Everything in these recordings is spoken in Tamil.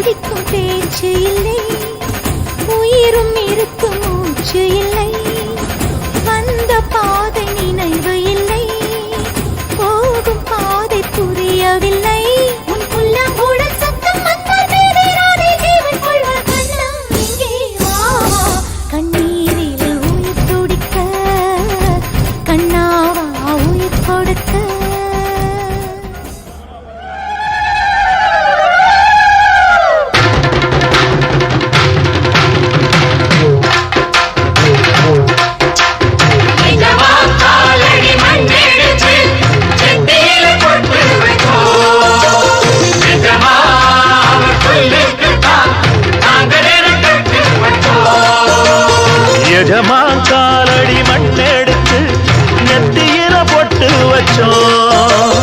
துடிக்கும் பேச்சு இல்லை, உயிரும் இருக்கும் மூச்சு இல்லை, வந்த பாதை நினைவு இல்லை, போகும் பாதை புரியவில்லை. உன் புல்லாம் உடல் சத்தம் வந்தால் பேரேறாதே ஜீவன் கொள்வா கண்ணா இங்கே வா. கண்ணீரில் உயிர் துடிக்க கண்ணாவா உயிர் கொடுக்க. எஜமா காலடி மண்ணெடுத்து நெத்தியில பொட்டு வச்சோம்.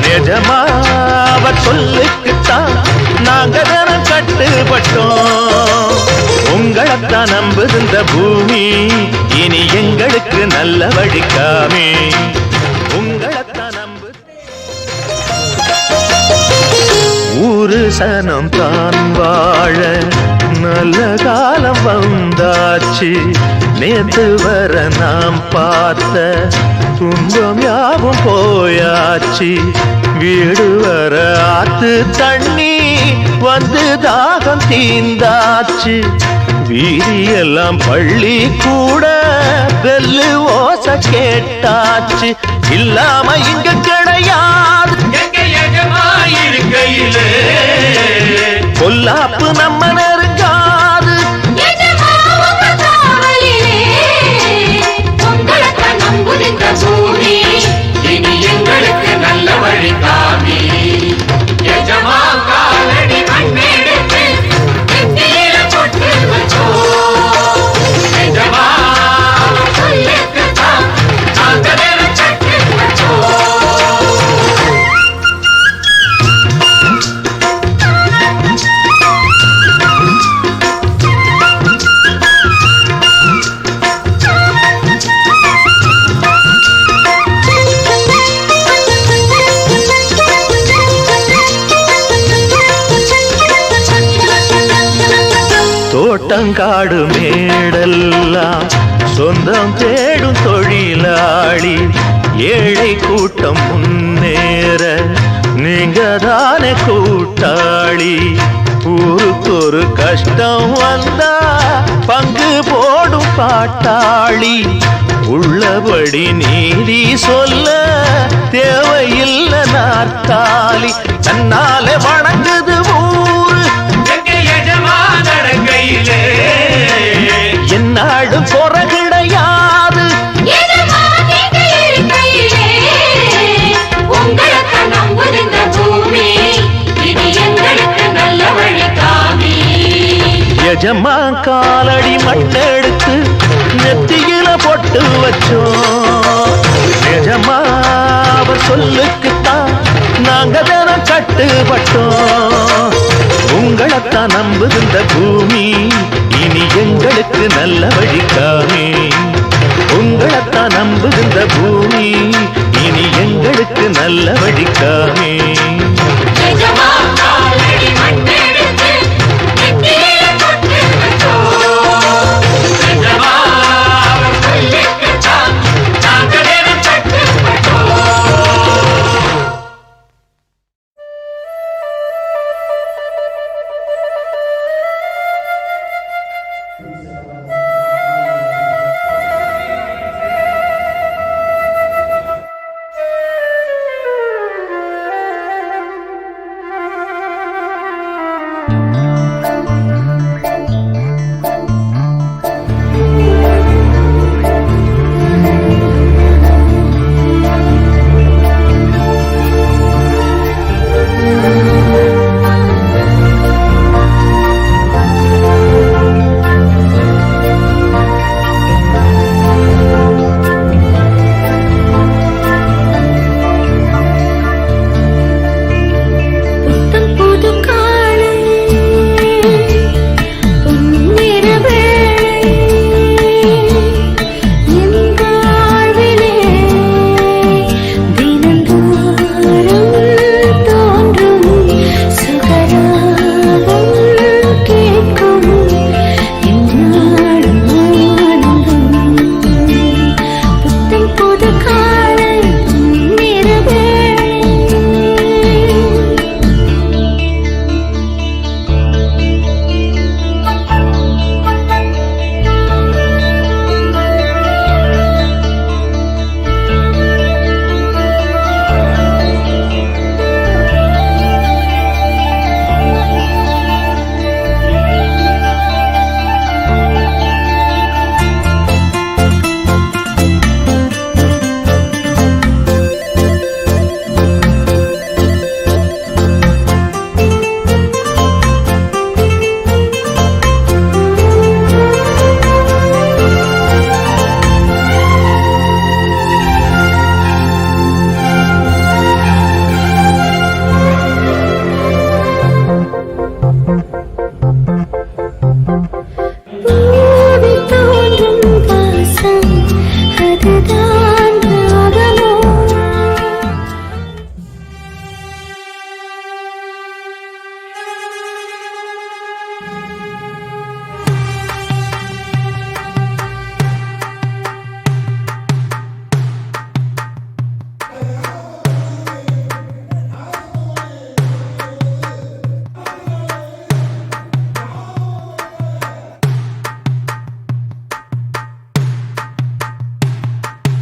நிஜமா அவர் சொல்லுக்குத்தான் நாங்க தினம் கட்டுப்பட்டோம். உங்களைத்தான் நம்புகின்ற பூமி இனி எங்களுக்கு நல்ல வழிக்காமே. உங்களைத்தான் நம்பு ஊரு சனம் தான் வாழ நல்ல காலம் வந்தாச்சு. நேத்து வர நாம் பார்த்த துன்பம் யாவும் போயாச்சு. வீடு வர ஆத்து தண்ணி வந்து தாகம் தீந்தாச்சு. வீதியெல்லாம் பள்ளி கூட பெல்லு ஓச கேட்டாச்சு. இல்லாம இங்க கிடையாது இருக்கையிலே பொல்லாப்பு நம்ம நெருங்காது. இனி எங்களுக்கு நல்ல வழி காமி. எஜமா காலடி மண்ணெடுத்து நெத்தியில பொட்டு வச்சோம். எஜமா சொல்லுக்குத்தான் நாங்க தினம் கட்டுப்பட்டோம். தோட்டங்காடு மேடெல்லாம் சொந்தம் தேடும் தொழிலாளி. ஏழை கூட்டம் முன்னேற நீங்க தானே கூட்டாளி. ஊருக்கு ஒரு கஷ்டம் வந்தா பங்கு போடும் பாட்டாளி. உள்ளபடி நீதி சொல்ல தேவையில்லை நாற்காலி. தன்னாலே வணங்குது ஊரு என்னாடும் குற கிடையாது. எஜமா காலடி மண்ணெடுத்து நெத்தியில பொட்டு வச்சோம். நிஜமா அவர் சொல்லுக்குத்தான் நாங்க தினம் கட்டுப்பட்டோம். உங்களைத்தான் நம்புகின்ற பூமி இனி எங்களுக்கு நல்ல வழிக்காமே. உங்களைத்தான் நம்புகின்ற பூமி இனி எங்களுக்கு நல்ல வழிக்காமே.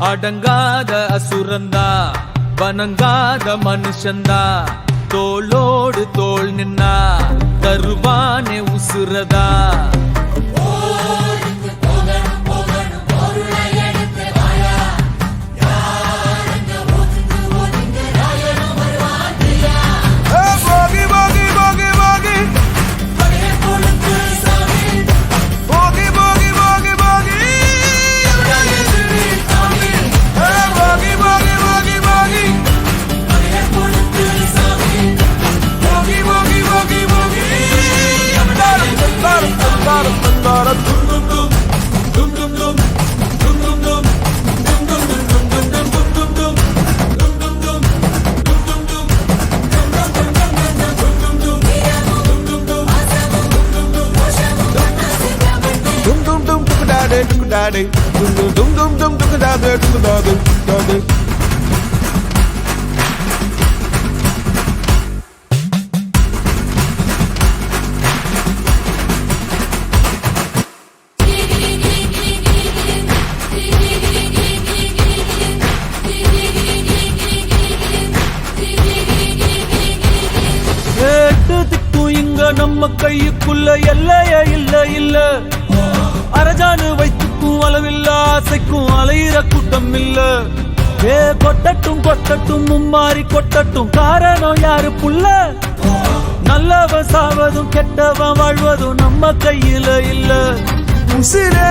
அடங்காத அசுரந்தா வணங்காத மனுஷந்தா தோளோடு தோள் நின்னா தருவானே உசுரதா நம்ம கையுக்குள்ள எல்லையே இல்ல இல்ல அரஜானு வைத்துக்கும் அளவில்ல ஆசைக்கும் அலையிற கூட்டம் இல்ல ஏ கொட்டட்டும் கொட்டட்டும் மும்மாறி கொட்டட்டும் காரணம் யாரு புள்ள நல்லவன் சாவதும் கெட்டவன் வாழ்வதும் நம்ம கையில இல்ல உசிரே